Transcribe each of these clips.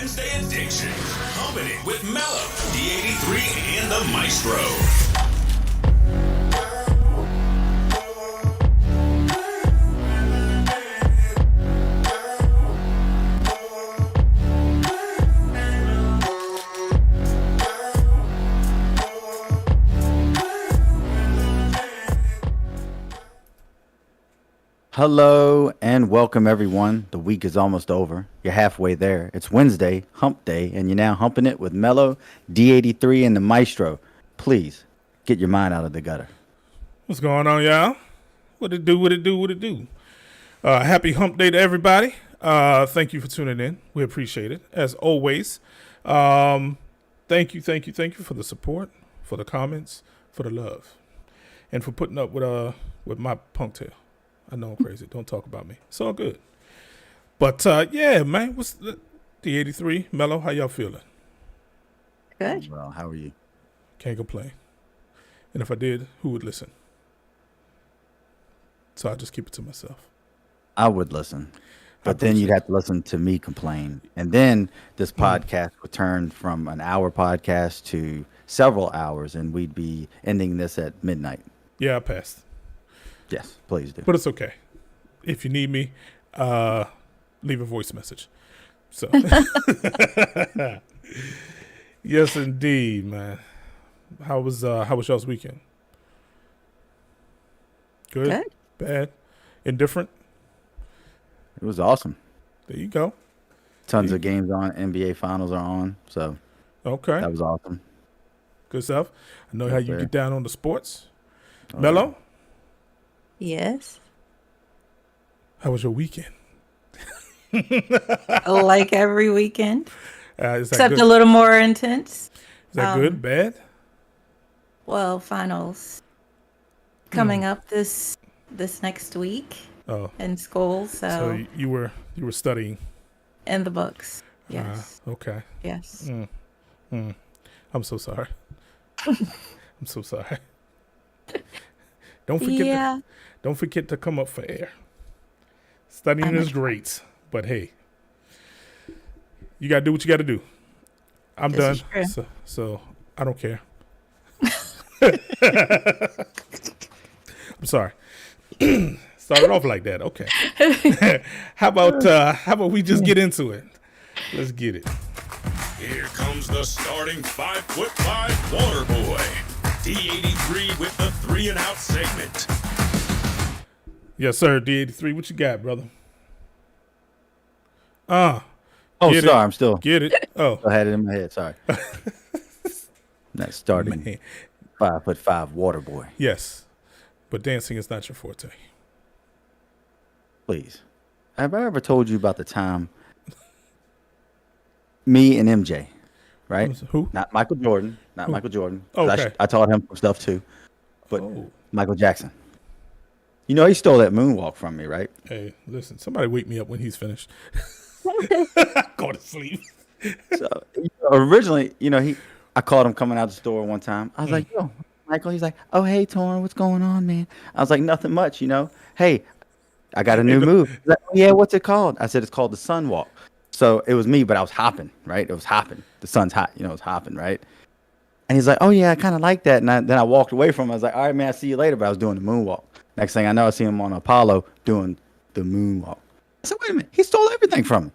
Wednesday addiction. Humpin' it with Mello, D83, and the Maestro. Hello and welcome everyone. The week is almost over. You're halfway there. It's Wednesday, hump day, and you're now humping it with Mello, D83, and the Maestro. Please get your mind out of the gutter. What's going on, y'all? What it do? Happy hump day to everybody. Thank you for tuning in. We appreciate it, as always. Thank you for the support, for the comments, for the love, and for putting up with my punk tail. I know I'm crazy. Don't talk about me. It's all good. But, yeah, man, what's the D83? Mello, how y'all feeling? Good. Well, how are you? Can't complain. And if I did, who would listen? So I'll just keep it to myself. I would listen. But then you'd have to listen to me complain. And then this podcast would turn from an hour podcast to several hours, and we'd be ending this at midnight. Yeah, I passed. Yes, please do. But it's okay. If you need me, leave a voice message. So, yes, indeed, man. How was y'all's weekend? Good? Bad? Indifferent? It was awesome. There you go. Tons of games on. NBA Finals are on. So Okay. that was awesome. Good stuff. I know how you fair. get down on the sports. Mello, Yes. how was your weekend? Like every weekend, Is that except good? a little more intense. Is that good? Bad? Well, finals coming up this next week Oh, in school, so so you were studying. in the books. Yes. Okay. Yes. I'm so sorry. I'm so sorry. Don't forget. Yeah. Don't forget to come up for air. Studying is great, but hey, you gotta do what you gotta do. I'm This done, is true. so I don't care. I'm sorry. Started off like that. Okay. How about we just get into it? Let's get it. Here comes the starting 5'5" water boy. D83 with the 3 and out segment. Yes, sir. D83. What you got, brother? Oh, Get sorry. it. I'm still. Get it? Oh, I had it in my head. Sorry. That starting man. 5'5" water boy. Yes, but dancing is not your forte. Please. Have I ever told you about the time me and MJ, right? Who? Not Michael Jordan. Not Michael Jordan. 'Cause Okay. I taught him some stuff too. But Oh. Michael Jackson. You know, he stole that moonwalk from me, right? Hey, listen, somebody wake me up when he's finished. Go to sleep. So originally, I called him coming out the store one time. I was like, yo, Michael. He's like, oh, hey, Torrin, what's going on, man? I was like, nothing much, Hey, I got a new move. He's like, oh, yeah, what's it called? I said, it's called the sun walk. So it was me, but I was hopping, right? It was hopping. The sun's hot, it was hopping, right? And he's like, oh, yeah, I kind of like that. And then I walked away from him. I was like, all right, man, I'll see you later. But I was doing the moonwalk. Next thing I know, I see him on Apollo doing the moonwalk. I said, wait a minute. He stole everything from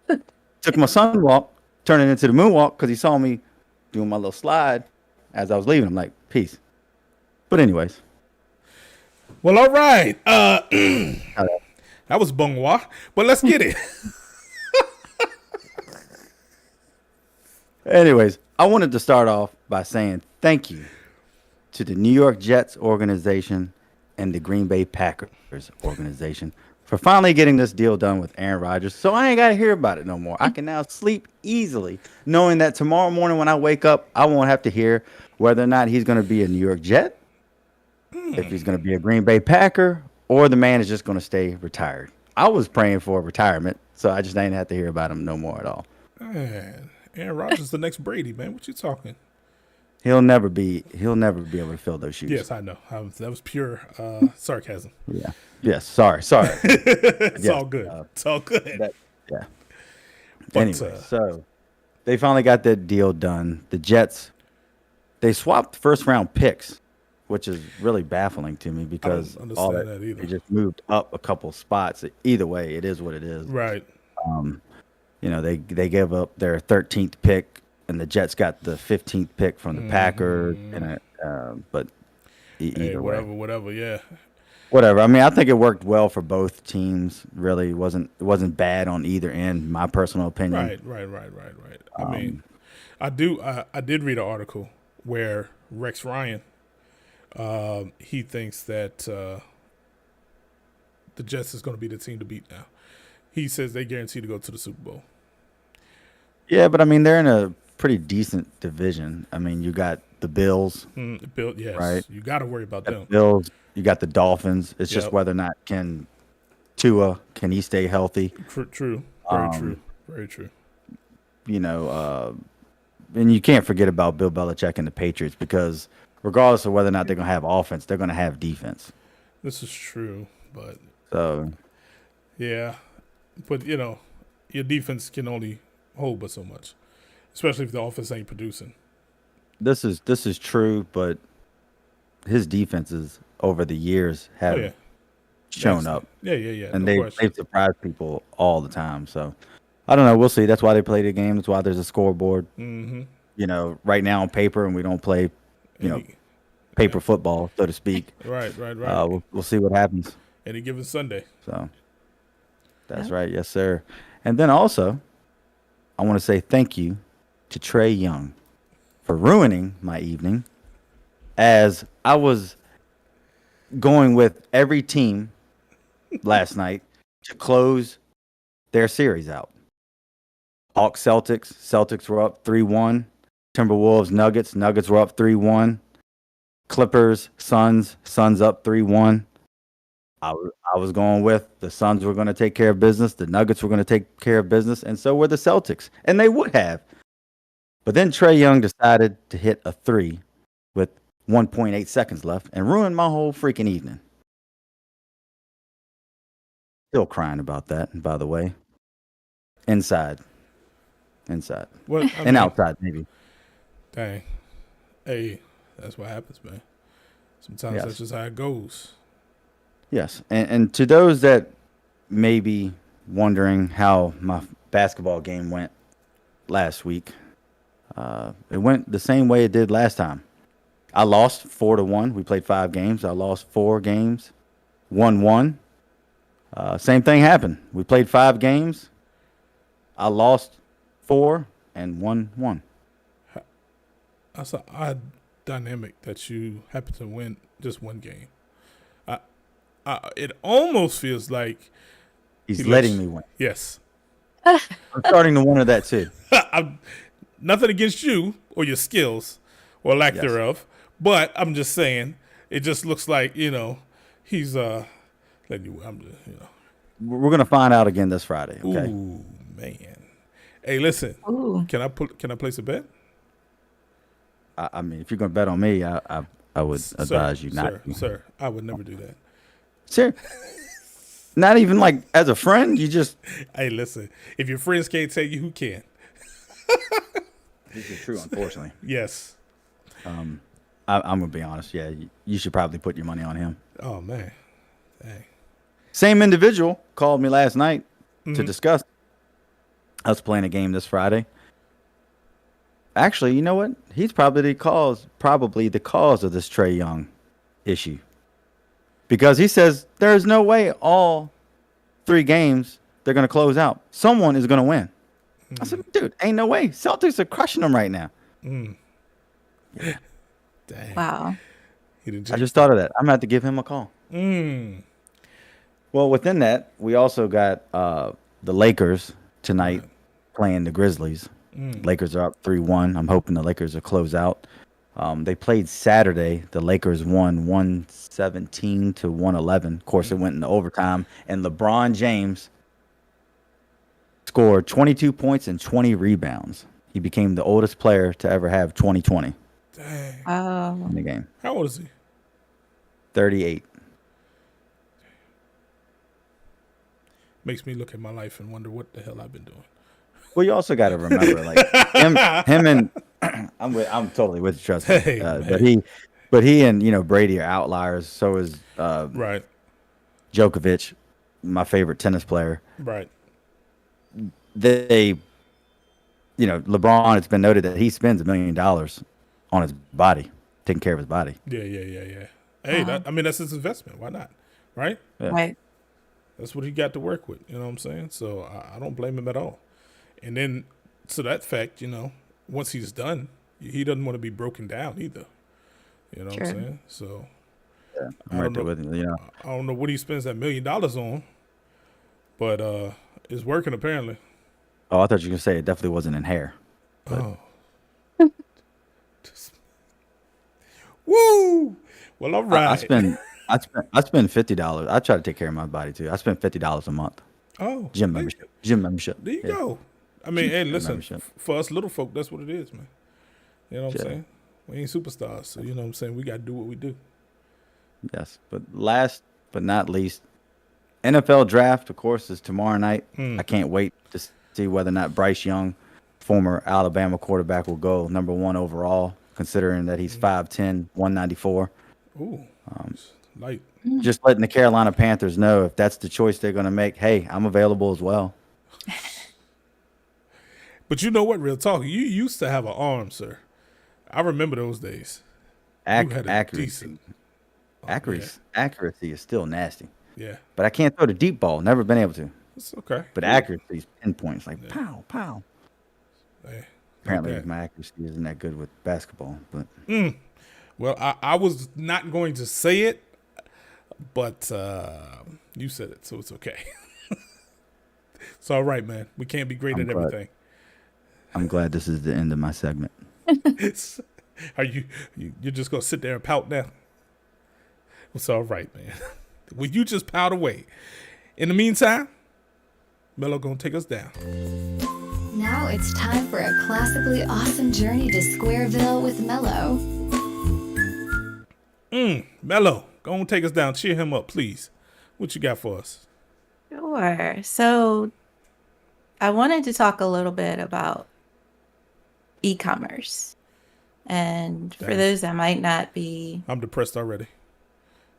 me. Took my sun walk, turned it into the moonwalk because he saw me doing my little slide as I was leaving. I'm like, peace. But anyways. Well, all right. That was bungwa, but let's get it. Anyways, I wanted to start off by saying thank you to the New York Jets organization and the Green Bay Packers organization for finally getting this deal done with Aaron Rodgers. So I ain't got to hear about it no more. I can now sleep easily knowing that tomorrow morning when I wake up, I won't have to hear whether or not he's going to be a New York Jet, if he's going to be a Green Bay Packer, or the man is just going to stay retired. I was praying for a retirement, so I just ain't have to hear about him no more at all. Man, Aaron Rodgers is the next Brady, man. What you talking? He'll never be able to fill those shoes. Yes, I know. That was pure sarcasm. Yeah. Yes. Sorry. It's Yes, all good. It's all good. Yeah. But, Anyway, so they finally got that deal done. The Jets, they swapped first round picks, which is really baffling to me because I don't all understand that that either. they just moved up a couple spots. Either way, it is what it is. Right. You know, they gave up their 13th pick, and the Jets got the 15th pick from the Packers. But Hey, either way, whatever. Yeah. whatever. I mean, I think it worked well for both teams. Really, it wasn't bad on either end. My personal opinion. Right. I mean, I did read an article where Rex Ryan, he thinks that the Jets is going to be the team to beat now. He says they guarantee to go to the Super Bowl. Yeah, but I mean, they're in a pretty decent division. I mean, you got the Bills, Bill, yes, right? you got to worry about them. Bills. You got the Dolphins. It's just Yep. whether or not can he stay healthy? True. Very true. You know, and you can't forget about Bill Belichick and the Patriots because regardless of whether or not they're gonna have offense, they're gonna have defense. This is true, but So yeah, but your defense can only hold but so much, especially if the offense ain't producing. this is true, but his defenses over the years have Oh yeah, shown up, Yeah. and No question. they've surprised people all the time. So I don't know. We'll see. That's why they play the game. That's why there's a scoreboard. Mm-hmm. You know, right now on paper, and we don't play, paper football, so to speak. Right. We'll see what happens. Any given Sunday. So that's right. Yes, sir. And then also, I want to say thank you to Trey Young for ruining my evening as I was going with every team last night to close their series out. Hawks, Celtics were up 3-1. Timberwolves, Nuggets were up 3-1. Clippers, Suns up 3-1. I was going with the Suns were going to take care of business. The Nuggets were going to take care of business. And so were the Celtics. And they would have. But then Trey Young decided to hit a three with 1.8 seconds left and ruined my whole freaking evening. Still crying about that, by the way. Inside. Well, And outside, maybe. Dang. Hey, that's what happens, man. Sometimes Yes. that's just how it goes. Yes. And to those that may be wondering how my basketball game went last week, it went the same way it did last time. I lost 4-1. We played 5 games. I lost 4 games, won 1. Same thing happened. We played 5 games. I lost 4 and won 1. That's an odd dynamic that you happen to win just one game. It almost feels like He's letting me win. Yes. I'm starting to wonder that too. Nothing against you or your skills or lack Yes. thereof, but I'm just saying it just looks like he's letting you. We're gonna find out again this Friday. Okay. Ooh man. Hey, listen. Ooh. Can I place a bet? I mean, if you're gonna bet on me, I would advise you not to. Sir, I would never do that. Sir, not even like as a friend. You just. Hey, listen. If your friends can't tell you, who can? This is true, unfortunately. Yes. I'm gonna be honest. Yeah, you should probably put your money on him. Oh man. Dang. Same individual called me last night to discuss us playing a game this Friday. Actually, you know what? He's probably the cause of this Trey Young issue. Because he says there's no way all 3 games they're going to close out. Someone is going to win. I said, dude, ain't no way. Celtics are crushing them right now. Dang. Wow. He didn't I just thought of that. I'm going to have to give him a call. Well, within that, we also got the Lakers tonight playing the Grizzlies. Lakers are up 3-1. I'm hoping the Lakers will close out. They played Saturday. The Lakers won 117 to 111. Of course, it went into overtime, and LeBron James scored 22 points and 20 rebounds. He became the oldest player to ever have 20-20 Dang. Oh. in the game. How old is he? 38. Makes me look at my life and wonder what the hell I've been doing. Well, you also got to remember, like him and I'm totally with you, trust me. Hey, man. But he and Brady are outliers. So is Right. Djokovic, my favorite tennis player. Right. They, LeBron. It's been noted that he spends $1 million on his body, taking care of his body. Yeah. Hey, that's his investment. Why not? Right? Yeah. Right. That's what he got to work with. You know what I'm saying? So I don't blame him at all. And then, to that fact, once he's done, he doesn't want to be broken down either. You know what I'm Sure. saying? So I'm right there with him. I don't know what he spends that $1 million on, but it's working apparently. Oh, I thought you were gonna say it definitely wasn't in hair. Oh. Woo! Well, all right. I spend $50. I try to take care of my body too. I spend $50 a month. Oh, Gym there- membership. Gym membership. There you Yeah. go. I mean, hey, listen, membership. for us little folk, that's what it is, man. You know what I'm Yeah. saying? We ain't superstars, so you know what I'm saying? We got to do what we do. Yes, but last but not least, NFL draft, of course, is tomorrow night. I can't wait to see whether or not Bryce Young, former Alabama quarterback, will go number 1 overall, considering that he's 5'10", 194. Ooh, it's light. Just letting the Carolina Panthers know if that's the choice they're going to make, hey, I'm available as well. But you know what, real talk, you used to have an arm, sir. I remember those days. You had a Accuracy. decent. Accuracy is still nasty. Yeah, But I can't throw the deep ball. Never been able to. it's okay. But accuracy is pinpoints, like pow, pow. Hey, Apparently, okay. my accuracy isn't that good with basketball. But Well, I was not going to say it, but you said it, so it's okay. It's all right, man. We can't be great I'm at glad. everything. I'm glad this is the end of my segment. Are you're just gonna sit there and pout now? It's all right, man. Will you just pout away? In the meantime, Mello gonna take us down. Now it's time for a classically awesome journey to Squareville with Mello. Mello, go on, take us down. Cheer him up, please. What you got for us? Sure. So I wanted to talk a little bit about e-commerce. And for Dang. those that might not be, I'm depressed already.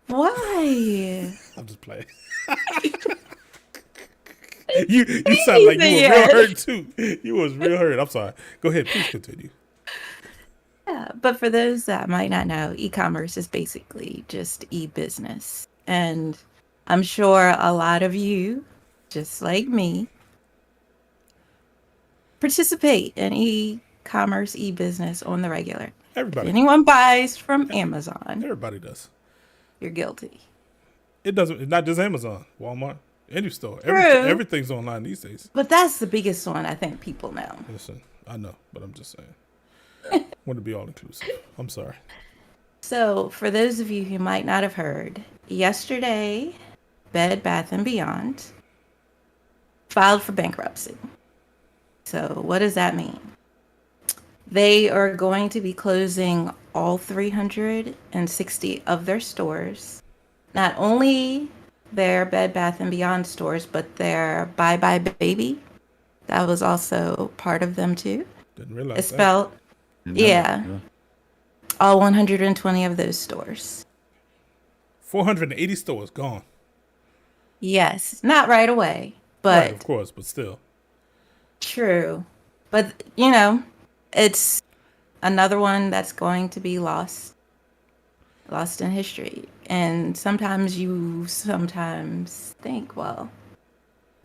why? I'm just playing. You sound like you were real hurt too. You was real hurt. I'm sorry. Go ahead, please continue. Yeah, but for those that might not know, e-commerce is basically just e-business. And I'm sure a lot of you, just like me, participate in e-commerce, e-business on the regular. If Everybody, anyone buys from Amazon, everybody does. you're guilty. It doesn't. It's not just Amazon, Walmart, any store. True. Everything's online these days. But that's the biggest one I think people know. Listen, I know, but I'm just saying. Want to be all inclusive. I'm sorry. So, for those of you who might not have heard, yesterday, Bed Bath & Beyond filed for bankruptcy. So, what does that mean? They are going to be closing all 360 of their stores. Not only their Bed Bath & Beyond stores, but their Bye Bye Baby. That was also part of them too. Didn't realize It's that. spelled, yeah. All 120 of those stores. 480 stores gone. Yes, not right away, but Right, of course, but still. true. But, it's another one that's going to be lost in history. And sometimes you think, well,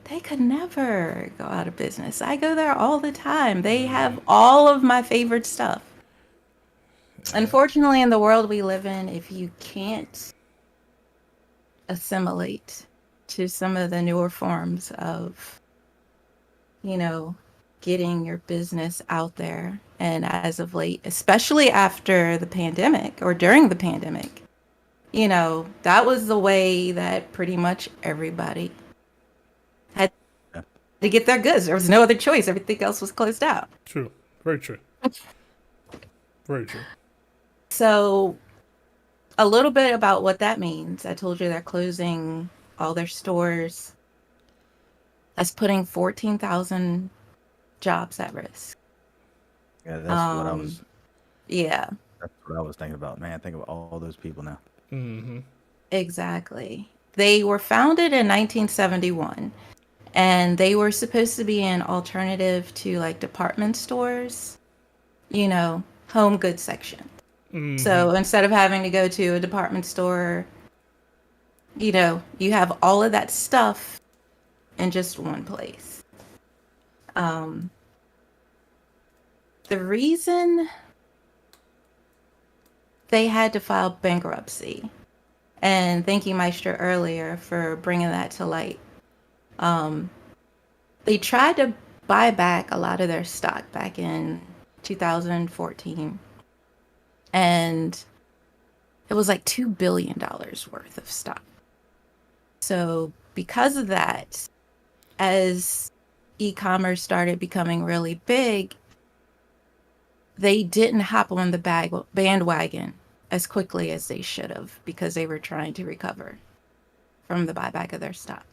they could never go out of business. I go there all the time. They have all of my favorite stuff. Unfortunately, in the world we live in, if you can't assimilate to some of the newer forms of, getting your business out there, and as of late, especially after the pandemic or during the pandemic, that was the way that pretty much everybody had to get their goods. There was no other choice. Everything else was closed out. True. Very true. Very true. So, a little bit about what that means. I told you they're closing all their stores. That's putting 14,000 jobs at risk. Yeah, that's what I Um, was. yeah, That's what I was thinking about. Man, think about all those people now. Mm-hmm. exactly. They were founded in 1971, and they were supposed to be an alternative to like department stores, home goods section. Mm-hmm. So instead of having to go to a department store, you have all of that stuff in just one place. Um, the reason they had to file bankruptcy, and thank you, Maestro, earlier for bringing that to light. Um, they tried to buy back a lot of their stock back in 2014, and it was like $2 billion worth of stock. So because of that, as e-commerce started becoming really big, they didn't hop on the bandwagon as quickly as they should have because they were trying to recover from the buyback of their stock.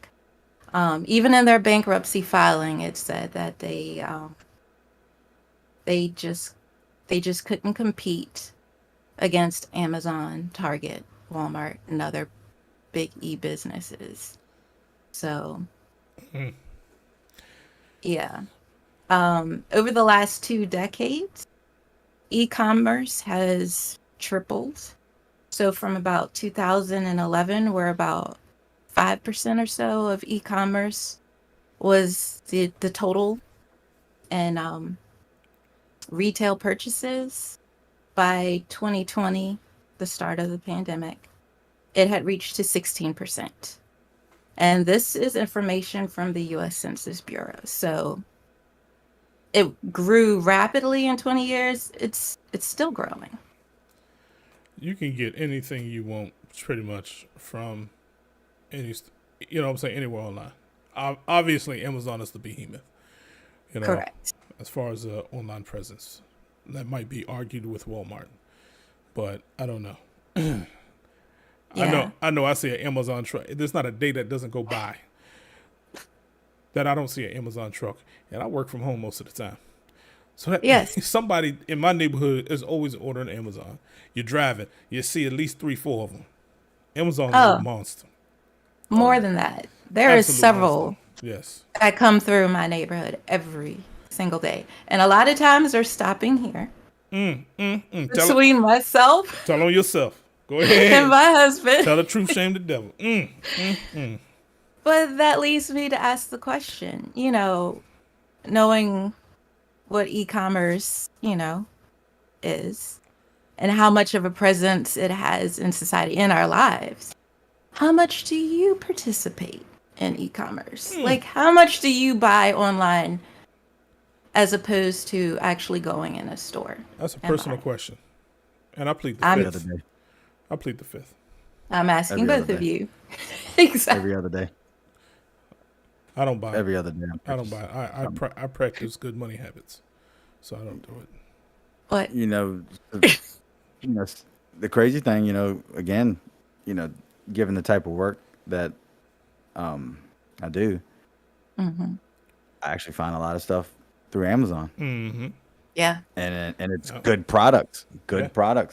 Even in their bankruptcy filing, it said that they just couldn't compete against Amazon, Target, Walmart, and other big e-businesses. So, yeah. Over the last 2 decades, e-commerce has tripled. So from about 2011, where about 5% or so of e-commerce was the total, and retail purchases, by 2020, the start of the pandemic, it had reached to 16%. And this is information from the U.S. Census Bureau. So it grew rapidly in 20 years. It's still growing. You can get anything you want pretty much from anywhere online. Obviously, Amazon is the behemoth. Correct. As far as online presence, that might be argued with Walmart, but I don't know. Yeah. I know. I see an Amazon truck. There's not a day that doesn't go by that I don't see an Amazon truck, and I work from home most of the time. So that Yes. somebody in my neighborhood is always ordering Amazon. You're driving, you see at least 3-4 of them. Amazon's a Oh, monster. more than that. There is Absolute several monster. Yes. that come through my neighborhood every single day. And a lot of times they're stopping here between myself Tell on yourself. Go and ahead. my husband. Tell the truth, shame the devil. But that leads me to ask the question, knowing what e-commerce, is and how much of a presence it has in society, in our lives. How much do you participate in e-commerce? Like, how much do you buy online as opposed to actually going in a store? That's a and personal buying? question. And I plead the I'm- Every other fifth. day. I plead the fifth. I'm asking Every other both of day. you. Exactly. Every other day. I don't buy. Every other day. I don't buy. I practice good money habits, so I don't do it. But You know, the crazy thing, again, given the type of work that I do, mm-hmm. I actually find a lot of stuff through Amazon, Mm-hmm. Yeah. and it's Yeah. good products, Yeah.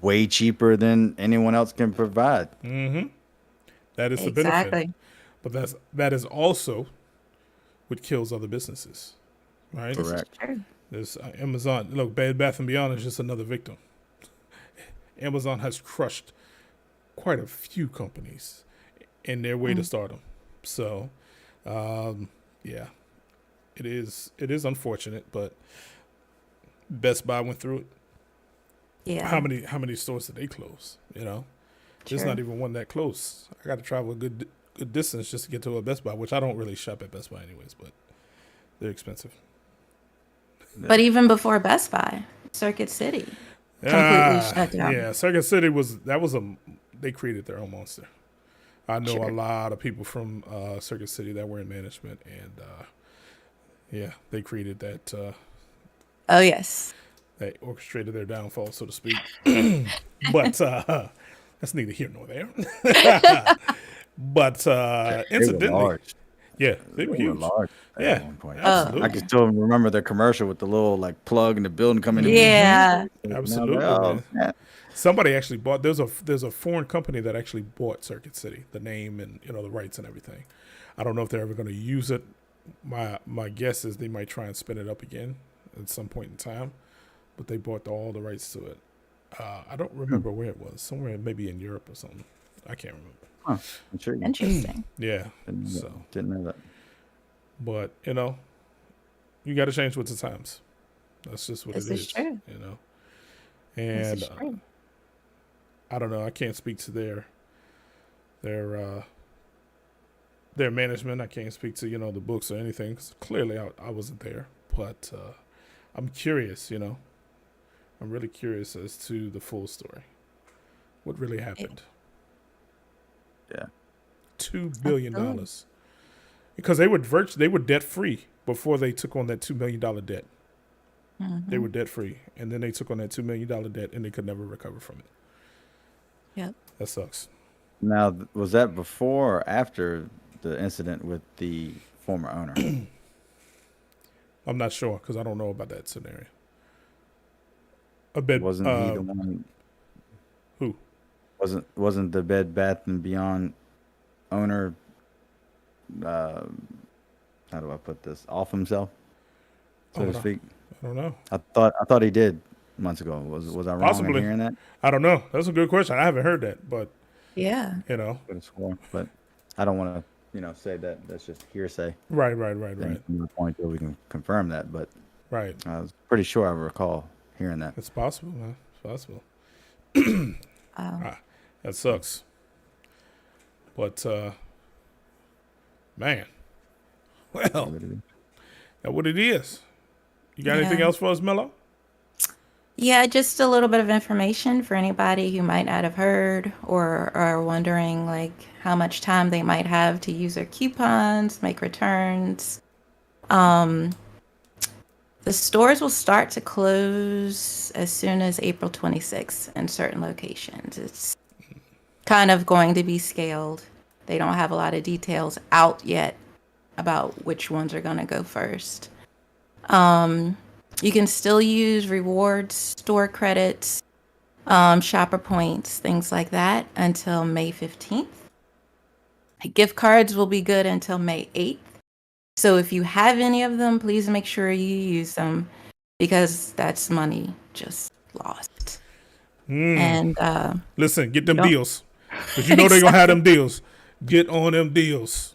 way cheaper than anyone else can provide. Mm-hmm. That is the benefit. Exactly. But that is also what kills other businesses, right? Correct. This is true. There's Amazon. Look, Bed Bath and Beyond is just another victim. Amazon has crushed quite a few companies in their way to stardom. So, yeah, it is unfortunate, but Best Buy went through it. Yeah. How many stores did they close? There's True. not even one that close. I got to travel a good distance just to get to a Best Buy, which I don't really shop at Best Buy anyways, but they're expensive. But even before Best Buy, Circuit City completely shut down. Yeah, Circuit City they created their own monster. I know Sure. a lot of people from Circuit City that were in management, and yeah, they created that. Oh, yes. They orchestrated their downfall, so to speak. But that's neither here nor there. But They were incidentally, large. Yeah, they were They were huge. large at Yeah, one point. absolutely. I can still remember the commercial with the little like plug in the building coming in. Yeah. And I was Absolutely, like, oh, man. snap. Somebody actually bought. There's a foreign company that actually bought Circuit City, the name and the rights and everything. I don't know if they're ever going to use it. My guess is they might try and spin it up again at some point in time, but they bought all the rights to it. I don't remember where it was. Somewhere maybe in Europe or something. I can't remember. Huh. Intriguing. Interesting. Yeah. Didn't know So, that. Didn't know that. but you got to change with the times. That's just what This it is is. true. This And is true. I don't know. I can't speak to their management. I can't speak to the books or anything. 'Cause clearly, I wasn't there. But I'm curious. I'm really curious as to the full story. What really happened? Yeah. $2 billion. Because they were debt free before they took on that $2 million debt. They were debt free, and then they took on that $2 million debt, and they could never recover from it. Yep. That sucks. Now, was that before or after the incident with the former owner? I'm not sure because I don't know about that scenario. A bit Wasn't he the one? who? Wasn't the Bed Bath and Beyond owner? How do I put this? Off himself, so to no. speak. I don't know. I thought he did months ago. Was I wrong Possibly. in hearing that? I don't know. That's a good question. I haven't heard that, but Yeah. Could have sworn, but I don't want to, say that that's just hearsay. right. From the point that we can confirm that, but Right. I was pretty sure I recall hearing that. It's possible, man. It's possible. Um, That sucks. But man, well, that's what it is. You got anything Yeah. else for us, Mello? Yeah, just a little bit of information for anybody who might not have heard or are wondering like how much time they might have to use their coupons, make returns. The stores will start to close as soon as April 26th in certain locations. It's kind of going to be scaled. They don't have a lot of details out yet about which ones are going to go first. You can still use rewards, store credits, shopper points, things like that until May 15th. Gift cards will be good until May 8th. So if you have any of them, please make sure you use them because that's money just lost. And Listen, get them Yep. deals. Because they're going to have them deals. Get on them deals.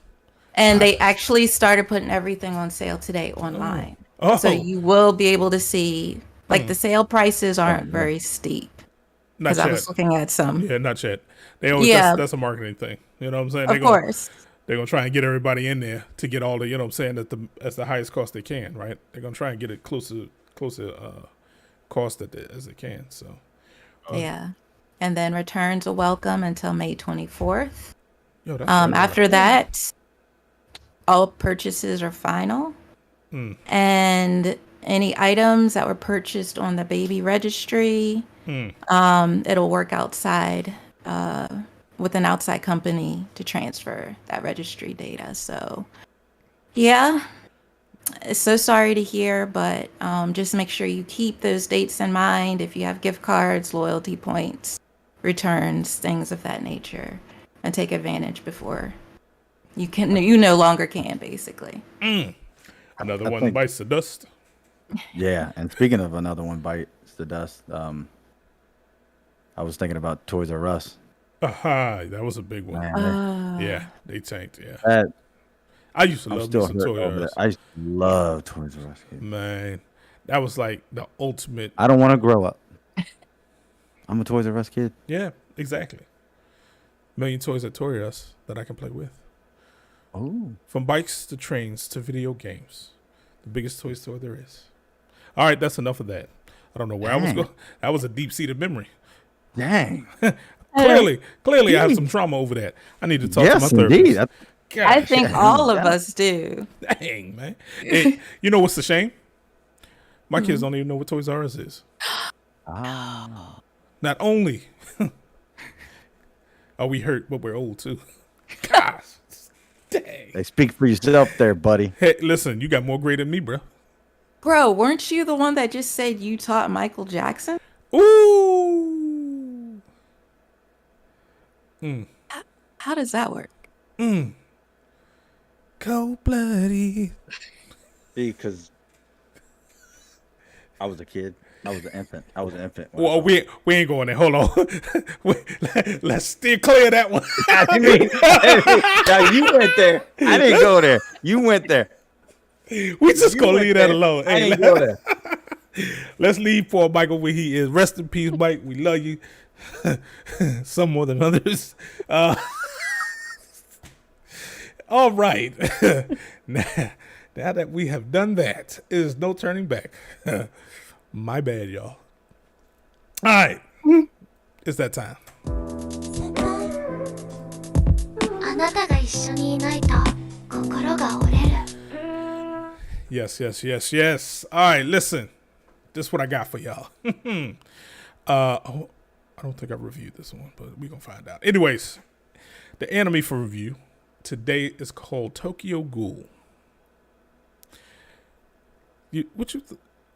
and they actually started putting everything on sale today online. Oh, So you will be able to see like the sale prices aren't very steep not because I yet. was looking at some. Yeah, not yet. They always, Yeah. that's a marketing thing. You know what I'm saying? Of course. They're gonna try and get everybody in there to get all the, you know what I'm saying, at the highest cost they can, right? They're gonna try and get it closer cost as they can. So Yeah. And then returns are welcome until May 24th. yo, that's After that, all purchases are final. And any items that were purchased on the baby registry, it'll work outside with an outside company to transfer that registry data. So, yeah, so sorry to hear, but just make sure you keep those dates in mind if you have gift cards, loyalty points, returns, things of that nature, and take advantage before you no longer can, basically. another I one think- bites the dust. Yeah, and speaking of another one bites the dust, I was thinking about Toys R Us. Aha, that was a big one. Man, Yeah, they tanked. Yeah, that I used to I'm love me still some hurt Toys over R that. Us. I used to love Toys R Us. Kid. Man, that was like the ultimate. I don't want to grow up. I'm a Toys R Us kid. Yeah, exactly. Million toys at Toys R Us that I can play with. Oh, From bikes to trains to video games. The biggest toy store there is. All right, that's enough of that. I don't know where I was Dang. going. That was a deep-seated memory. dang! Clearly, I have some trauma over that. I need to talk to my Yes, therapist. indeed. I Gosh, think all of us do. dang, man. And you know what's the shame? My kids don't even know what Toys R Us is. Ah, Not only are we hurt, but we're old too. Gosh, dang. Hey, speak for yourself there, buddy. Hey, listen, you got more gray than me, bro. Bro, weren't you the one that just said you taught Michael Jackson? Ooh. How does that work? Cold blooded. Because I was a kid. I was an infant. when Well, we ain't going there. Hold on. Let's steer clear of that one. I mean, now you went there. I didn't go there. You went there. We just gonna leave that alone. I Hey, didn't go there. let's leave poor Michael where he is. Rest in peace, Mike. We love you. Some more than others. All right. now that we have done that, there's no turning back. My bad, y'all. All right. It's that time. あなたが一緒にいないと心が折れる Yes. All right, listen. This is what I got for y'all. I don't think I reviewed this one, but we're going to find out. Anyways, the anime for review today is called Tokyo Ghoul. You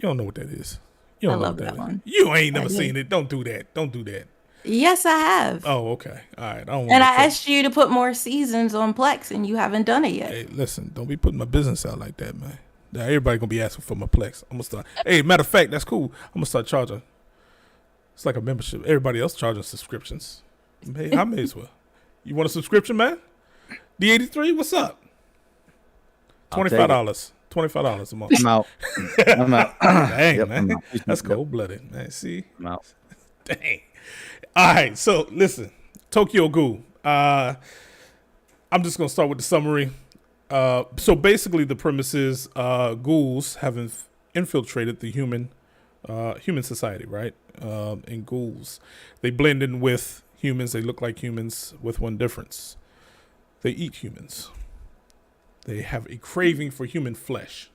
don't know what that is. You don't I know love what that is. one. You ain't never I do. seen it. Don't do that. Yes, I have. Oh, okay. All right. I don't And wanna I take- asked you to put more seasons on Plex, and you haven't done it yet. Hey, listen, don't be putting my business out like that, man. Now everybody gonna be asking for my Plex. I'm gonna start. Hey, matter of fact, that's cool. I'm gonna start charging. It's like a membership. Everybody else charging subscriptions. Hey, I may as well. You want a subscription, man? D83, what's up? I'll take $25. $25 a month. I'm out. I'm out. Dang, Yep, man. I'm out. That's Yep, cold blooded, man. See? I'm out. Dang. All right, so listen, Tokyo Ghoul. I'm just gonna start with the summary. So basically, the premise is ghouls have infiltrated the human society, right? And ghouls, they blend in with humans. They look like humans with one difference: they eat humans. They have a craving for human flesh.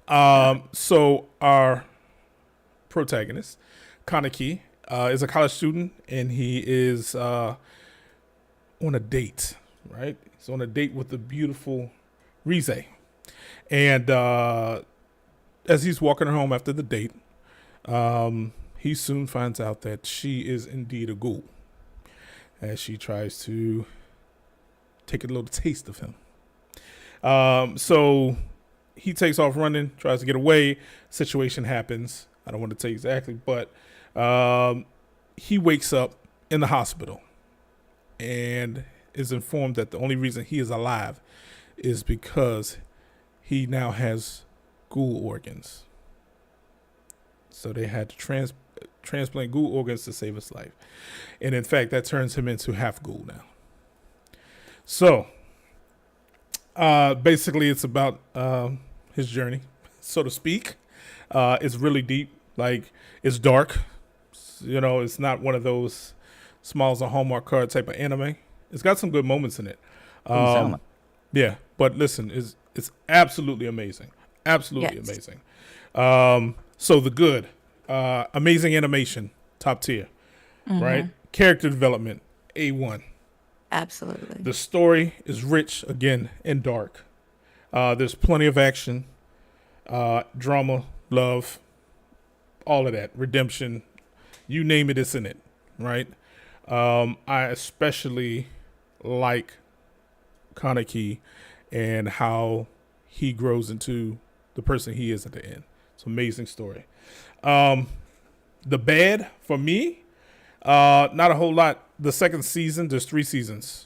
So our protagonist, Kaneki, is a college student, and he is on a date, right? He's on a date with the beautiful Rize. And as he's walking her home after the date, he soon finds out that she is indeed a ghoul, as she tries to take a little taste of him. So he takes off running, tries to get away. Situation happens. I don't want to tell you exactly, but he wakes up in the hospital and is informed that the only reason he is alive is because he now has ghoul organs. So they had to transplant ghoul organs to save his life. And in fact, that turns him into half ghoul now. So basically it's about his journey, so to speak. It's really deep. Like, it's dark. You know, it's not one of those small as a Hallmark card type of anime. It's got some good moments in it. Sound like- Yeah, but listen, it's absolutely amazing. Absolutely Yes. amazing. So the good, amazing animation, top tier, right? Character development, A1. Absolutely. The story is rich, again, and dark. There's plenty of action, drama, love, all of that, redemption, you name it, it's in it, right? I especially like Kaneki and how he grows into the person he is at the end. It's an amazing story. The bad, for me, not a whole lot. The second season, there's 3 seasons,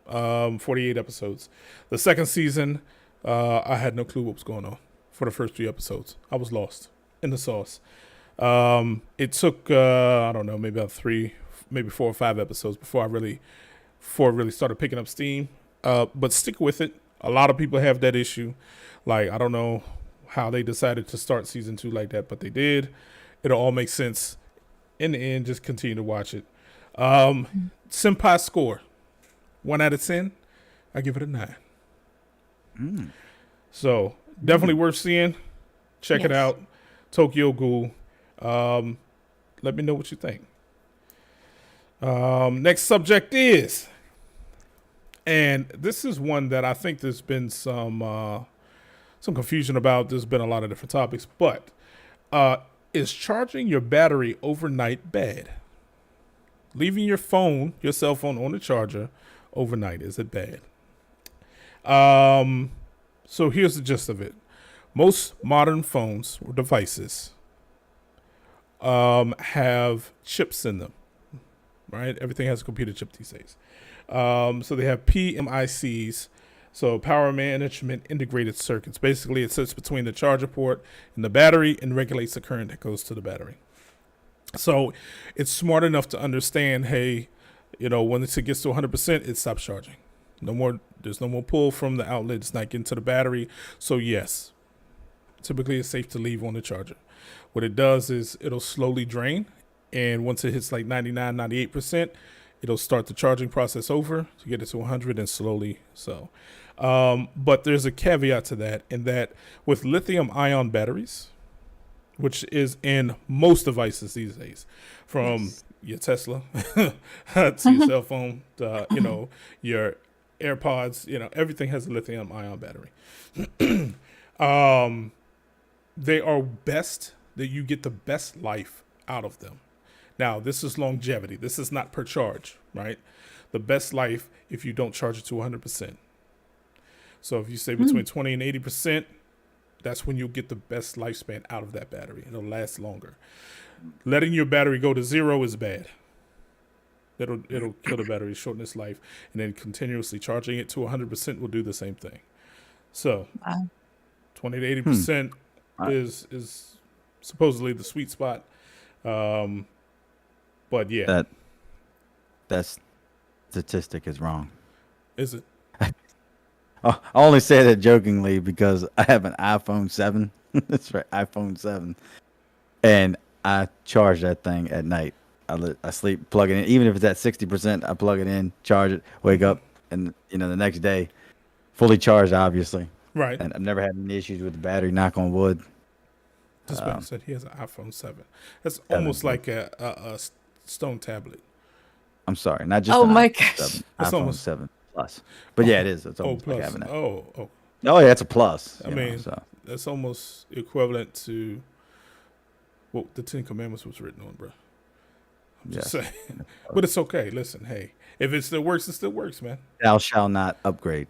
48 episodes. The second season, I had no clue what was going on for the first 3 episodes. I was lost in the sauce. It took, I don't know, maybe about 3, maybe 4 or 5 episodes before it really started picking up steam. But stick with it. A lot of people have that issue. Like, I don't know how they decided to start season 2 like that, but they did. It'll all make sense in the end. Just continue to watch it. Senpai score, 1 out of 10. I give it a 9. So definitely worth seeing. Check it Yes. out. Tokyo Ghoul. Let me know what you think. Next subject is And this is one that I think there's been some confusion about. There's been a lot of different topics, but is charging your battery overnight bad? Leaving your cell phone on the charger overnight, is it bad? So here's the gist of it. Most modern phones or devices have chips in them, right? Everything has a computer chip these days. So they have PMICs, so power management integrated circuits. Basically, it sits between the charger port and the battery and regulates the current that goes to the battery. So it's smart enough to understand, hey, when it gets to 100%, it stops charging. There's no more pull from the outlet. It's not getting to the battery. So yes, typically it's safe to leave on the charger. What it does is it'll slowly drain. And once it hits like 99, 98%, it'll start the charging process over to get it to 100 and slowly so. But there's a caveat to that, in that with lithium ion batteries, which is in most devices these days, from your Tesla to your cell phone, to, your AirPods, everything has a lithium ion battery. They are best that you get the best life out of them. Now, this is longevity. This is not per charge, right? The best life if you don't charge it to 100%. So if you say between 20 and 80%, that's when you'll get the best lifespan out of that battery. It'll last longer. Letting your battery go to zero is bad. It'll kill the battery, shorten its life, and then continuously charging it to 100% will do the same thing. So 20 to 80% is supposedly the sweet spot. But yeah, that statistic is wrong. Is it? I only say that jokingly because I have an iPhone 7. That's right, iPhone 7, and I charge that thing at night. I sleep, plug it in. Even if it's at 60%, I plug it in, charge it, wake up, and the next day, fully charged, obviously. Right. And I've never had any issues with the battery. Knock on wood. This man said he has an iPhone 7. That's almost like a stone tablet. I'm sorry, not just. Oh an my iPhone gosh. 7, That's iPhone almost 7 Plus. But yeah, it is. It's almost plus. like having that. Oh. Oh yeah, it's a plus. I mean, that's almost equivalent to what the Ten Commandments was written on, bro. I'm just saying. But it's okay. Listen, hey, if it still works, it still works, man. Thou shalt not upgrade.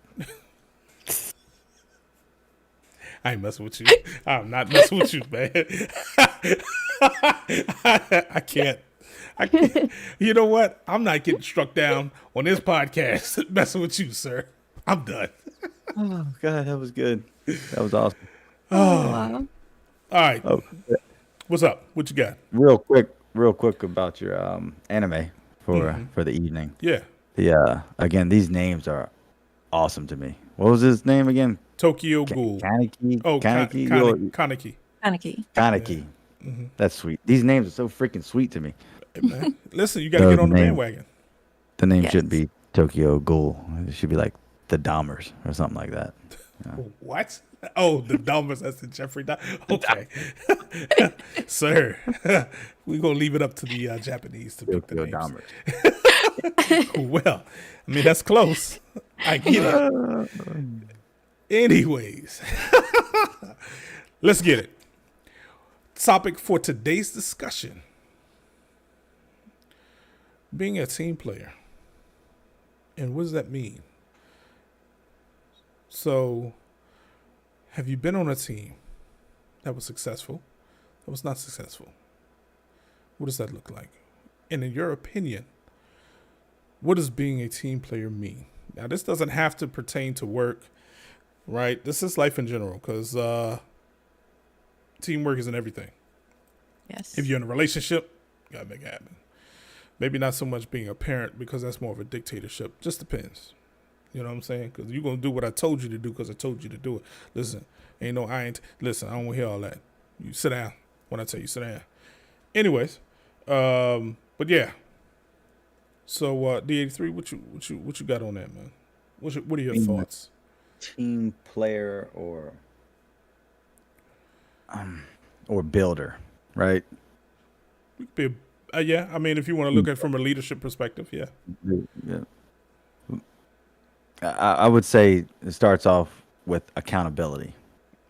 I ain't messing with you. I'm not messing with you, man. I can't. You know what? I'm not getting struck down on this podcast messing with you, sir. I'm done. Oh God, that was good. That was awesome. Wow. All right. Oh, What's up? What you got? real quick about your anime for the evening. Yeah. Again, these names are awesome to me. What was his name again? Tokyo Ghoul. Kaneki. Oh, Kaneki. Kaneki. Kaneki. Kaneki. That's sweet. These names are so freaking sweet to me. Hey, man. Listen, you got to get on the bandwagon. The name Yes. shouldn't be Tokyo Ghoul. It should be like the Dahmers or something like that. What? Oh, the Dahmers. That's the Jeffrey Dahmer. Okay. Sir, we're going to leave it up to the Japanese to pick the Tokyo names. Dahmers. Well, I mean, that's close. I get it. Anyways, let's get it. Topic for today's discussion: being a team player. And what does that mean? So, have you been on a team that was successful, that was not successful? What does that look like? And in your opinion, what does being a team player mean? Now, this doesn't have to pertain to work, right? This is life in general, because teamwork isn't everything. Yes. If you're in a relationship, you gotta make it happen. Maybe not so much being a parent, because that's more of a dictatorship. Just depends. You know what I'm saying? Because you're going to do what I told you to do because I told you to do it. Listen, listen, I don't want to hear all that. You sit down when I tell you sit down. Anyways, but yeah. So D83, what you got on that, man? What are your thoughts? Team player or builder, right? Yeah, I mean, if you want to look at it from a leadership perspective, yeah. Yeah. I would say it starts off with accountability,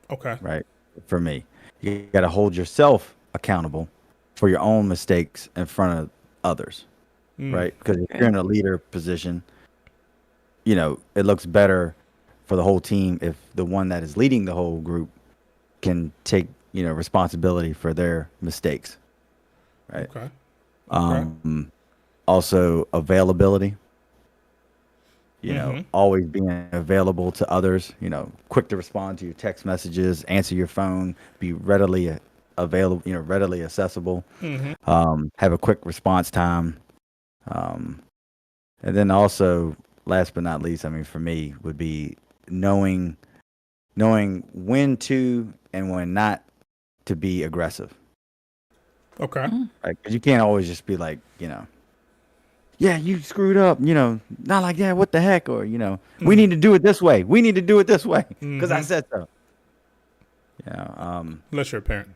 Okay. right? For me, you got to hold yourself accountable for your own mistakes in front of others, right? Because if you're Right. in a leader position, it looks better for the whole team if the one that is leading the whole group can take, responsibility for their mistakes, right? Okay. Okay. Also availability, Mm-hmm. always being available to others, quick to respond to your text messages, answer your phone, be readily available, readily accessible, Mm-hmm. have a quick response time. Um, and then also, last but not least, I mean, for me, would be knowing knowing when to and when not to be aggressive, Okay. right? Because you can't always just be like, yeah, you screwed up, not like that. What the heck? Or, we need to do it this way. We need to do it this way because I Mm-hmm. said so. You know, um, Unless you're a parent.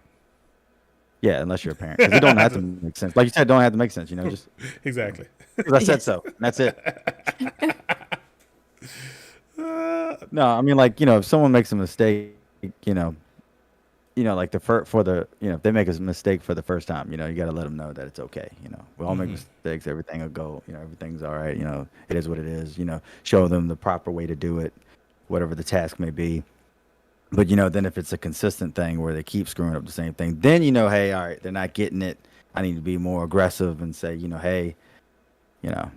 yeah, unless you're a parent, because it don't have to make sense. Like you said, it don't have to make sense. Just Exactly. because I said Yes. so. And that's it. No, I mean, like, if someone makes a mistake, you know, like if they make a mistake for the first time, you got to let them know that it's okay. We all make mistakes. Everything will go. Everything's all right. It is what it is. Show them the proper way to do it, whatever the task may be. But then if it's a consistent thing where they keep screwing up the same thing, then hey, all right, they're not getting it. I need to be more aggressive and say, hey, you know,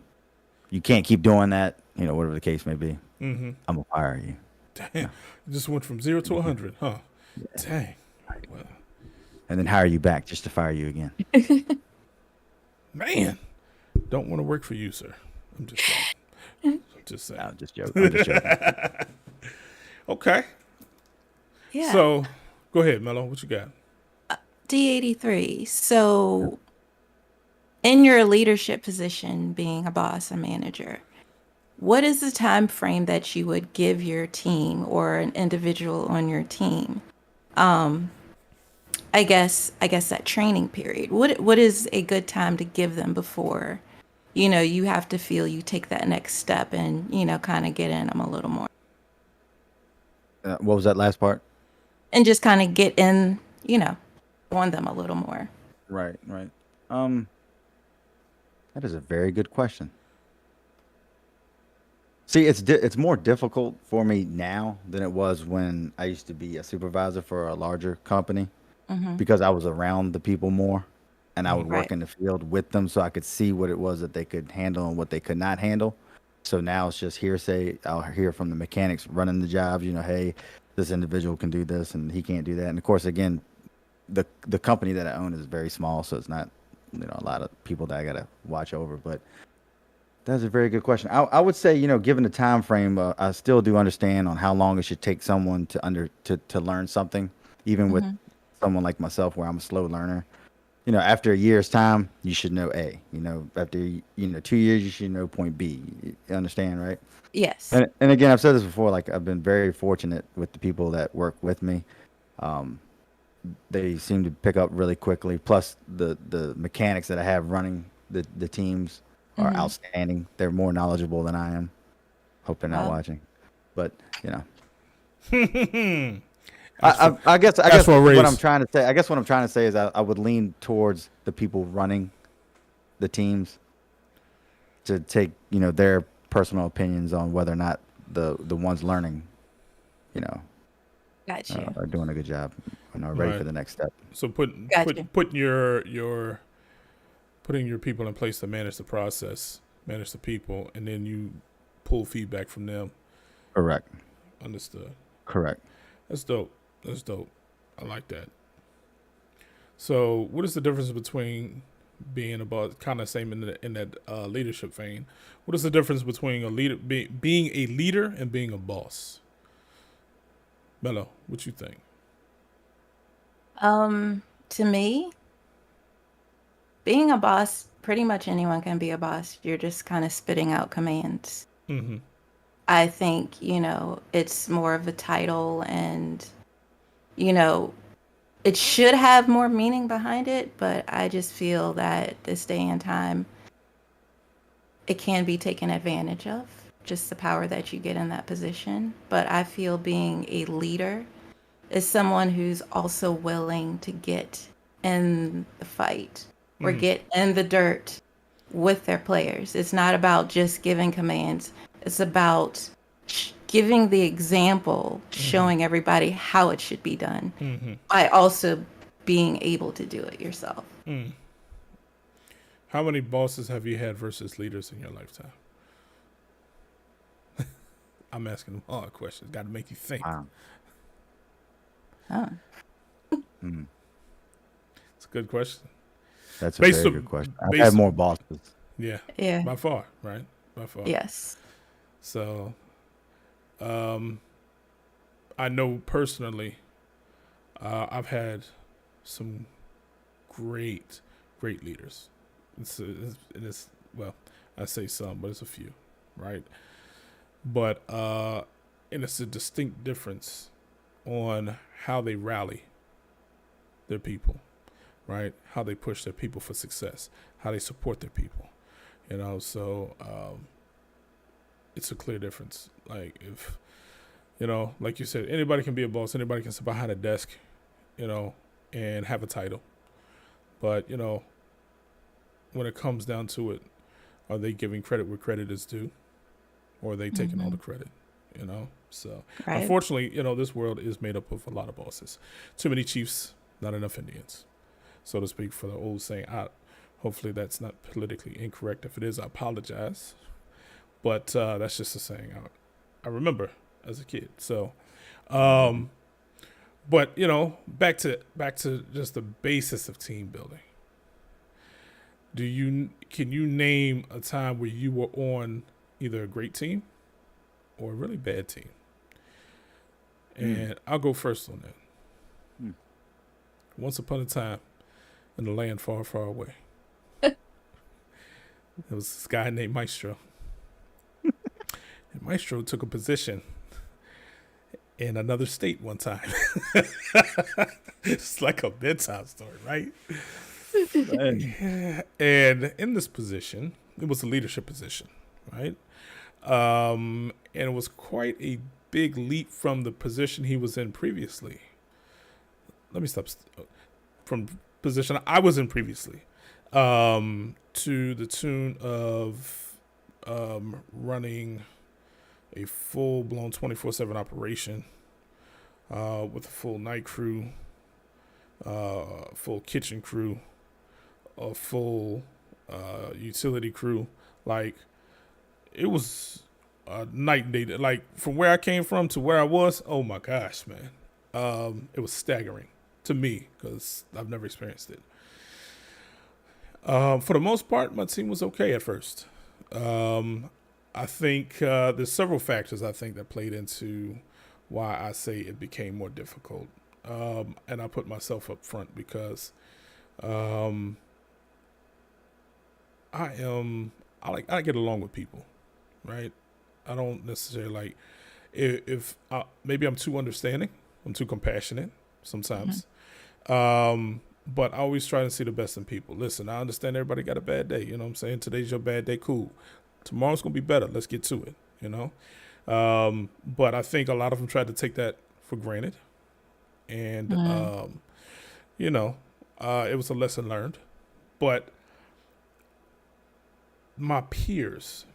you can't keep doing that. Whatever the case may be. Mm-hmm. I'm gonna fire you. Damn. It just went from 0 to 100, huh? Dang. Well, And then hire you back just to fire you again. man. Don't want to work for you, sir. I'm just saying. I'm just saying. No, just joking. I'm just joking. Okay. Yeah. So, go ahead, Mello. What you got? D83. So, in your leadership position, being a boss, a manager, what is the time frame that you would give your team or an individual on your team? I guess that training period. What is a good time to give them before, you have to feel you take that next step and, kind of get in them a little more What was that last part? and just kind of get in, on them a little more. Right, right. That is a very good question. See, it's more difficult for me now than it was when I used to be a supervisor for a larger company because I was around the people more and I would work Right. in the field with them so I could see what it was that they could handle and what they could not handle. So now it's just hearsay. I'll hear from the mechanics running the jobs, hey, this individual can do this and he can't do that. And of course, again, the company that I own is very small, so it's not, a lot of people that I got to watch over, but that's a very good question. I would say, given the time frame, I still do understand on how long it should take someone to learn something, even with someone like myself, where I'm a slow learner. After a year's time, you should know A. After 2 years, you should know point B. You understand, right? Yes. And again, I've said this before. Like I've been very fortunate with the people that work with me. They seem to pick up really quickly. Plus, the mechanics that I have running the teams are outstanding. They're more knowledgeable than I am. Hope they're not Wow. watching, but Ask I guess for a what raise. I'm trying to say. I guess what I'm trying to say is I would lean towards the people running the teams to take their personal opinions on whether or not the ones learning Got you. are doing a good job and are ready Right. for the next step. So Gotcha. putting your people in place to manage the process, manage the people, and then you pull feedback from them. Correct. Understood. Correct. That's dope. That's dope. I like that. So, what is the difference between being a boss? Kind of same in that leadership vein. What is the difference between a leader being a leader and being a boss? Mello, what you think? To me, being a boss, pretty much anyone can be a boss. You're just kind of spitting out commands. Mm-hmm. I think, it's more of a title and, it should have more meaning behind it, but I just feel that this day and time, it can be taken advantage of just the power that you get in that position, but I feel being a leader is someone who's also willing to get in the fight or get in the dirt with their players. It's not about just giving commands. It's about giving the example, showing everybody how it should be done by also being able to do it yourself. How many bosses have you had versus leaders in your lifetime? I'm asking them hard questions. Got to make you think. Wow. Huh. It's a good question. That's a Based very on- good question. I've based had on- more bosses. Yeah. Yeah. By far, right? By far. Yes. So, I know personally, I've had some great leaders. It's well, I say some, but it's a few, right? But and it's a distinct difference on how they rally their people, right? How they push their people for success, how they support their people, so it's a clear difference. Like if, like you said, anybody can be a boss, anybody can sit behind a desk, and have a title. But, when it comes down to it, are they giving credit where credit is due? Or are they taking all the credit, So, Right. unfortunately, this world is made up of a lot of bosses. Too many chiefs, not enough Indians, so to speak, for the old saying. Hopefully that's not politically incorrect. If it is, I apologize. But that's just a saying I remember as a kid. So, but back to just the basis of team building. Can you name a time where you were on either a great team or a really bad team? And I'll go first on that. Once upon a time, in a land far, far away, there was this guy named Maestro. And Maestro took a position in another state one time. It's like a bedtime story, right? And in this position, it was a leadership position, right? And it was quite a big leap from the position he was in previously. Let me stop. From position I was in previously, to the tune of running a full-blown 24/7 operation with a full night crew, full kitchen crew, a full utility crew. Like, it was a night and day. Like, from where I came from to where I was, oh my gosh, man. It was staggering to me because I've never experienced it. For the most part, my team was okay at first. I think there's several factors I think that played into why I say it became more difficult. And I put myself up front because I get along with people, right? I don't necessarily like if maybe I'm too understanding, I'm too compassionate sometimes. But I always try to see the best in people. Listen, I understand everybody got a bad day. You know what I'm saying? Today's your bad day. Cool. Tomorrow's going to be better. Let's get to it, But I think a lot of them tried to take that for granted. And, it was a lesson learned. But my peers,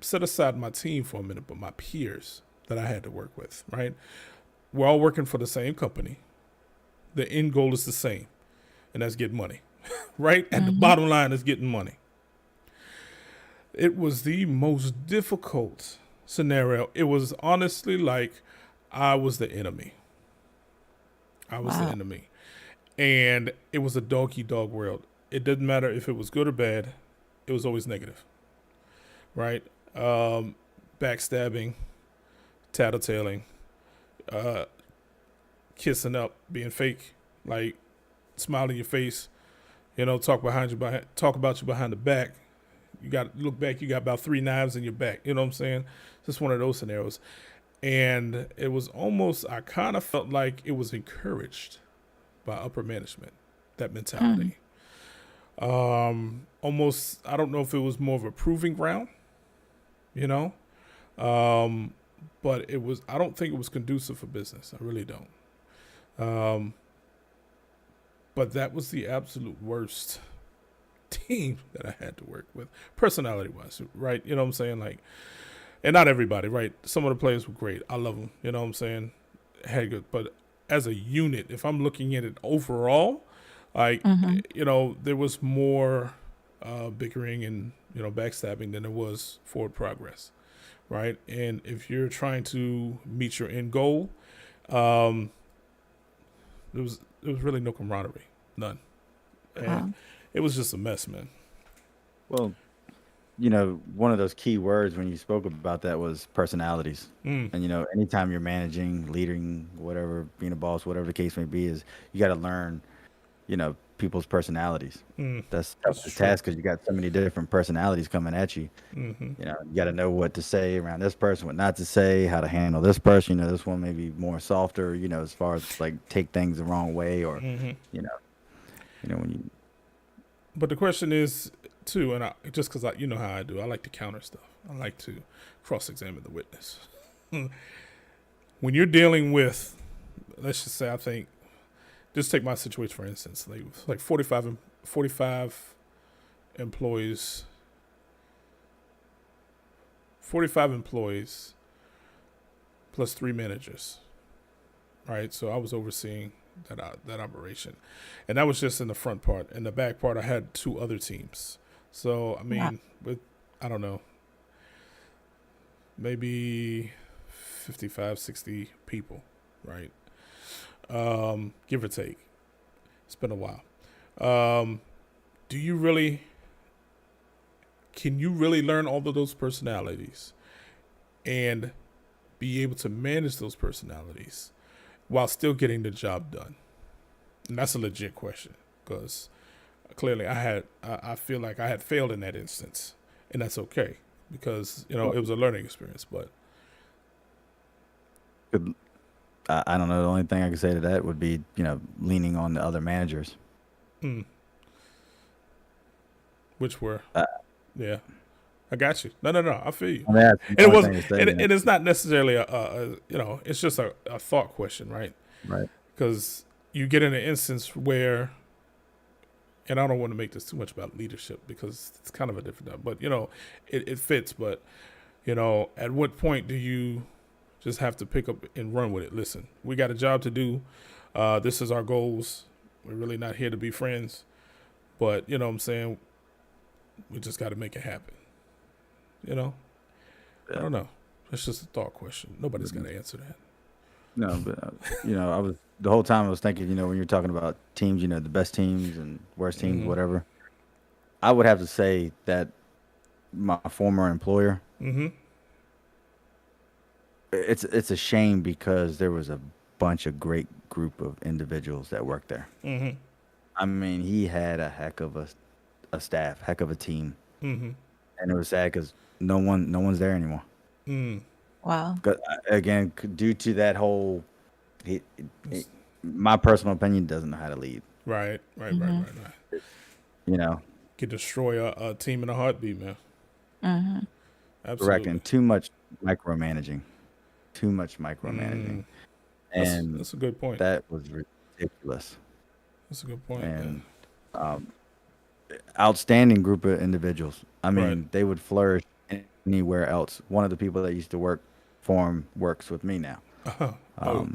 set aside my team for a minute, but my peers that I had to work with, right? We're all working for the same company. The end goal is the same, and that's getting money, right? And the bottom line is getting money. It was the most difficult scenario. It was honestly like I was the enemy. I was the enemy. And it was a dog-eat-dog world. It didn't matter if it was good or bad. It was always negative, right? Backstabbing, tattletaling, kissing up, being fake, like smile in your face, talk about you behind the back. You got to look back. You got about 3 knives in your back. You know what I'm saying? Just one of those scenarios. And it was almost, I kind of felt like it was encouraged by upper management, that mentality. Almost, I don't know if it was more of a proving ground you know. Um, but I don't think it was conducive for business. I really don't. Um, but that was the absolute worst team that I had to work with, personality wise, right? You know what I'm saying? Like, and not everybody, right? Some of the players were great. I love them. You know what I'm saying? Had good, but as a unit, if I'm looking at it overall, like, Mm-hmm. there was more bickering and backstabbing than there was forward progress, right? And if you're trying to meet your end goal, um, there was really no camaraderie, none, and Wow. it was just a mess, man. Well, one of those key words when you spoke about that was personalities. Mm, And anytime you're managing, leading, whatever, being a boss, whatever the case may be, is you got to learn, people's personalities. mm, That's that's toughest true. task because you got so many different personalities coming at you. Mm-hmm. You got to know what to say around this person, what not to say, how to handle this person. This one may be more softer, as far as like take things the wrong way, or, Mm-hmm. you know, when you, But the question is too, and just because you know how I do, I like to counter stuff. I like to cross-examine the witness. When you're dealing with, let's just say, I think, just take my situation for instance, like 45 employees, 45 employees plus 3 managers, right? So I was overseeing that operation, and that was just in the front part. In the back part, I had 2 other teams. So I Wow. mean, with I don't know, maybe 55, 60 people, right? Give or take. It's been a while. Um, do you really? Can you really learn all of those personalities and be able to manage those personalities while still getting the job done? And that's a legit question because clearly I feel like I had failed in that instance, and that's okay because well, it was a learning experience. But I don't know. The only thing I could say to that would be, leaning on the other managers. mm, which were Uh, yeah, I got you. No, I feel you. I mean, that's the And it only was thing to say, and it's not necessarily it's just a thought question, right? right? Because you get in an instance where, and I don't want to make this too much about leadership because it's kind of a different, but it fits. But at what point do you just have to pick up and run with it? Listen, we got a job to do. This is our goals. We're really not here to be friends, but you know what I'm saying, we just got to make it happen. You know, I Yeah. don't know. It's just a thought question. Nobody's got to answer that. No, but I was the whole time I was thinking, when you're talking about teams, the best teams and worst teams, Mm-hmm. whatever. I would have to say that my former employer, Mm-hmm. it's a shame because there was a bunch of great group of individuals that worked there. Mm-hmm. I mean, he had a heck of a staff, heck of a team, Mm-hmm. and it was sad because no one's there anymore. Mm. Wow. 'Cause, again, due to that whole, he, he- my personal opinion, doesn't know how to lead. Right. Mm-hmm. You know, Could destroy a team in a heartbeat, man. Mm-hmm. correct, Absolutely. and too much micromanaging, too much micromanaging, Mm. That's and that's a good point. that was ridiculous. That's a good point. And um, outstanding group of individuals. I mean, Right. they would flourish anywhere else. One of the people that used to work for him works with me now.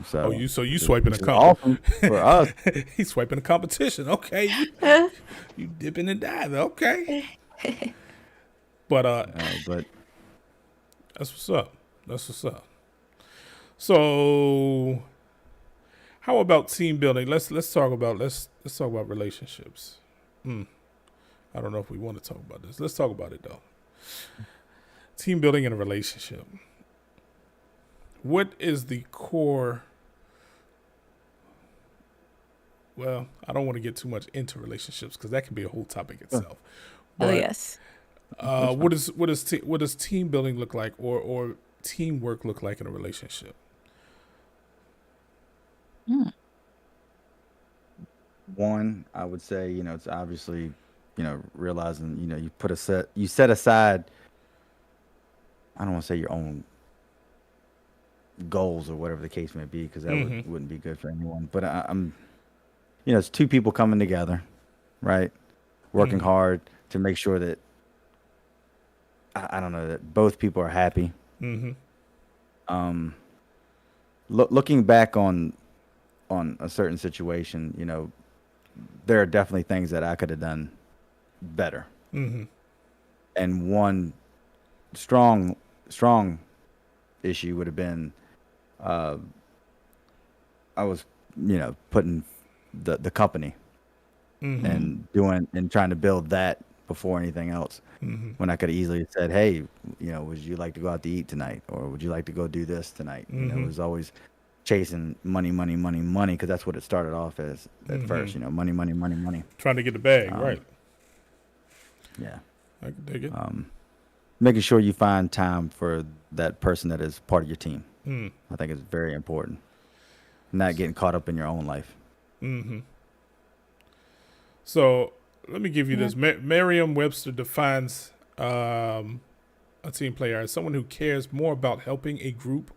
So you swiping a which is comp? awesome for us. He's swiping a competition. Okay, you dipping and diving. Okay, but But that's what's up. That's what's up. So, how about team building? Let's talk about relationships. Hmm. I don't know if we want to talk about this. Let's talk about it though. Team building in a relationship. What is the core? Well, I don't want to get too much into relationships because that can be a whole topic itself. Oh But yes. what does team building look like, or teamwork look like in a relationship? Mm. one, I would say, it's obviously, realizing, you set aside I don't want to say your own goals or whatever the case may be, because that wouldn't be good for anyone. But I'm, it's two people coming together, right? Working hard to make sure that I don't know, that both people are happy. Looking back on a certain situation, there are definitely things that I could have done better. And one strong issue would have been, I was, putting the company and trying to build that before anything else. When I could have easily said, hey, would you like to go out to eat tonight, or would you like to go do this tonight? It was always chasing money, because that's what it started off as at first. Money. Trying to get the bag, right? Yeah. I can dig it. Making sure you find time for that person that is part of your team. I think is very important. Not getting caught up in your own life. So let me give you this. Merriam-Webster defines a team player as someone who cares more about helping a group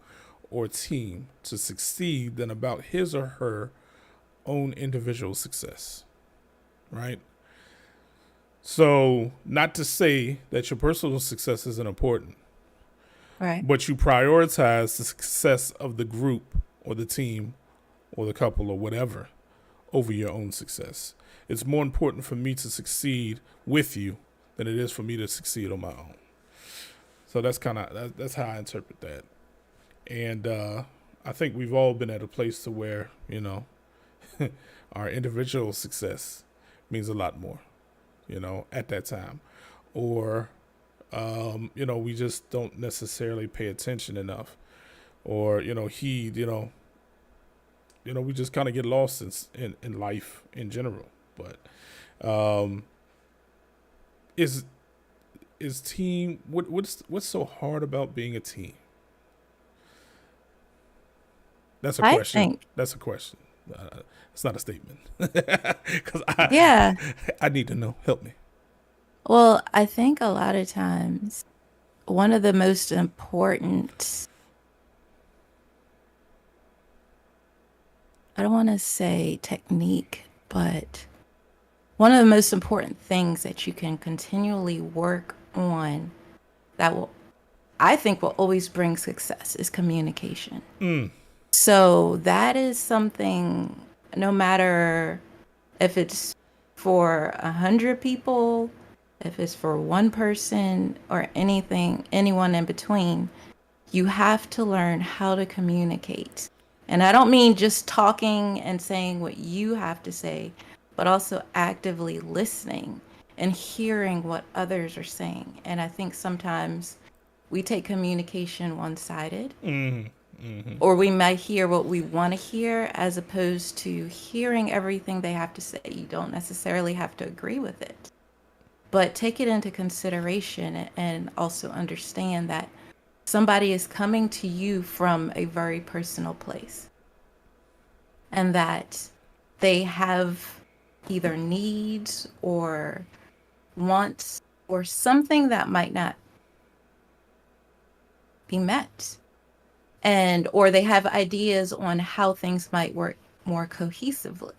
or team to succeed than about his or her own individual success, right? So not to say that your personal success isn't important, Right. but you prioritize the success of the group or the team or the couple or whatever over your own success. It's more important for me to succeed with you than it is for me to succeed on my own. So that's that's how I interpret that. And I think we've all been at a place to where, our individual success means a lot more, at that time. Or, we just don't necessarily pay attention enough. Or, heed, we just kind of get lost in life in general. But is team, what's so hard about being a team? That's a question. That's a question. It's not a statement. Because I need to know. Help me. Well, I think a lot of times one of the most important, I don't want to say technique, but one of the most important things that you can continually work on that I think will always bring success is communication. So that is something, no matter if it's for 100 people, if it's for one person, or anyone in between, you have to learn how to communicate. And I don't mean just talking and saying what you have to say, but also actively listening and hearing what others are saying. And I think sometimes we take communication one-sided. Or we might hear what we want to hear as opposed to hearing everything they have to say. You don't necessarily have to agree with it, but take it into consideration and also understand that somebody is coming to you from a very personal place and that they have either needs or wants or something that might not be met. Or they have ideas on how things might work more cohesively.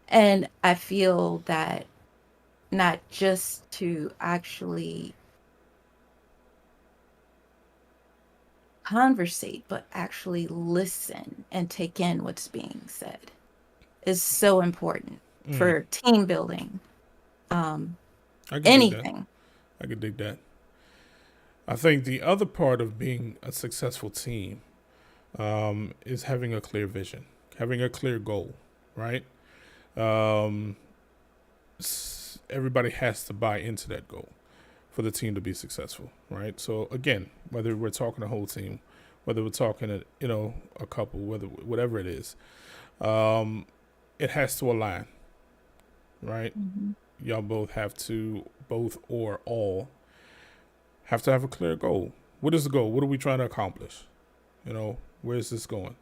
And I feel that not just to actually conversate, but actually listen and take in what's being said is so important for team building. Anything. I could dig that. I think the other part of being a successful team is having a clear vision, having a clear goal, right? Everybody has to buy into that goal for the team to be successful, right? So again, whether we're talking a whole team, whether we're talking a couple, whatever it is, it has to align, right? Y'all both have to, or all have to have a clear goal. What is the goal? What are we trying to accomplish? Where is this going?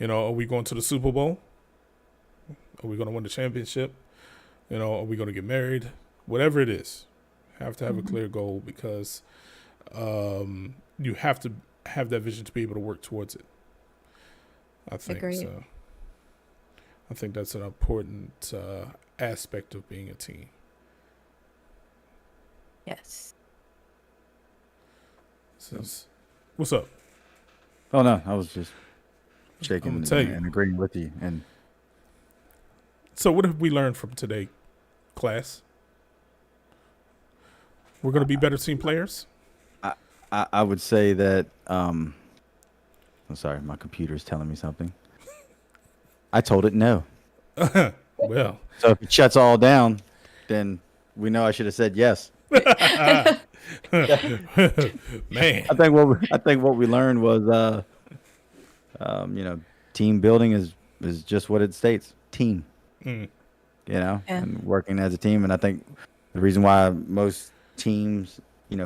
Are we going to the Super Bowl? Are we going to win the championship? Are we going to get married? Whatever it is, have to have a clear goal, because You have to have that vision to be able to work towards it. I think Agreed. so. I think that's an important aspect of being a team. Yes. What's up? Oh no, I was just shaking I'm gonna tell you. and agreeing with you. And So what have we learned from today, class? We're going to be better team players? I would say that I'm sorry, my computer's telling me something. I told it no. Well, So if it shuts all down, then we know I should have said yes. man. I think what we learned was team building is just what it states, team. Mm. Yeah. And working as a team. And I think the reason why most teams,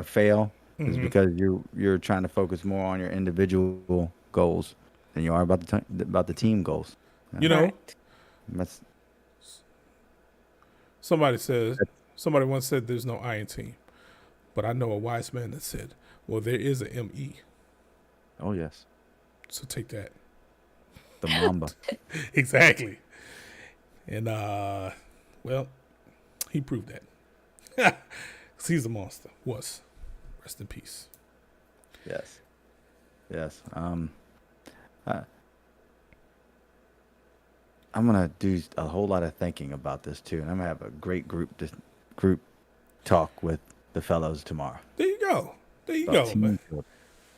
fail is because you're trying to focus more on your individual goals than you are about the team goals. You know, That's somebody once said there's no I in team. But I know a wise man that said, well, there is a M-E. oh yes, So take that. the Mamba. Exactly. And, well, he proved that. 'Cause he's a monster. Was. Rest in peace. Yes. I'm gonna do a whole lot of thinking about this too, and I'm gonna have a great group talk with the fellows tomorrow. There you go. There you about go, team man. building.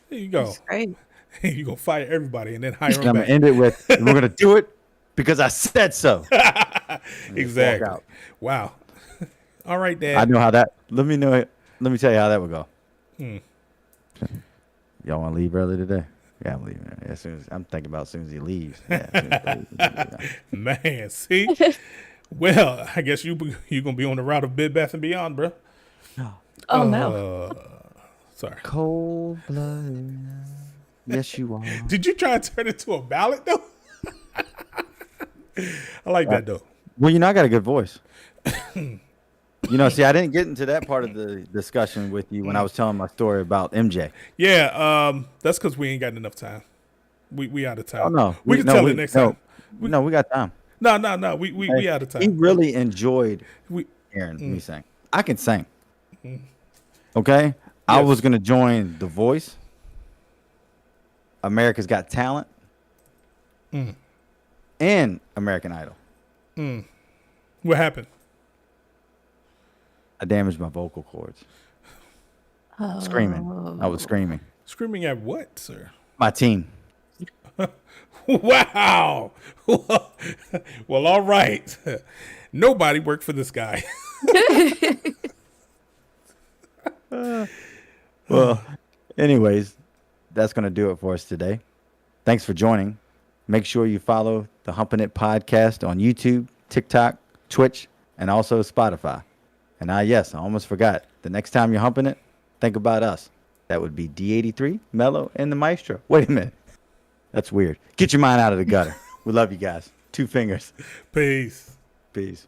There you go. it's great. You're going to fire everybody and then hire And them I'm back. gonna end it with, "We're gonna do it because I said so." Exactly. out. Wow. All right, Dad. I know how that. Let me tell you how that would go. Hmm. Y'all want to leave early today? Yeah, I'm leaving. I'm thinking about as soon as he leaves. Yeah, as soon as he leaves. Yeah. Man, see? Well, I guess you're going to be on the route of Bed Bath & Beyond, bro. Oh no. Sorry. Cold blood. Yes, you are. Did you try to turn it into a ballad, though? I like that, though. Well, I got a good voice. See, I didn't get into that part of the discussion with you when I was telling my story about MJ. Yeah, that's because we ain't got enough time. We out of time. Oh no, We can tell it next time. No, we got time. No. We out of time. He really enjoyed We hearing me sing. I can sing. Okay, I Yes. was gonna join The Voice, America's Got Talent, and American Idol. What happened? I damaged my vocal cords. Screaming. I was screaming. Screaming at what, sir? My team. Wow. Well, all right. Nobody worked for this guy. Well, anyways, that's going to do it for us today. Thanks for joining. Make sure you follow the Humpin' It podcast on YouTube, TikTok, Twitch, and also Spotify. And yes, I almost forgot. The next time you're humping it, think about us. That would be D83, Mello, and the Maestro. Wait a minute. That's weird. Get your mind out of the gutter. We love you guys. 2 fingers. Peace. Peace.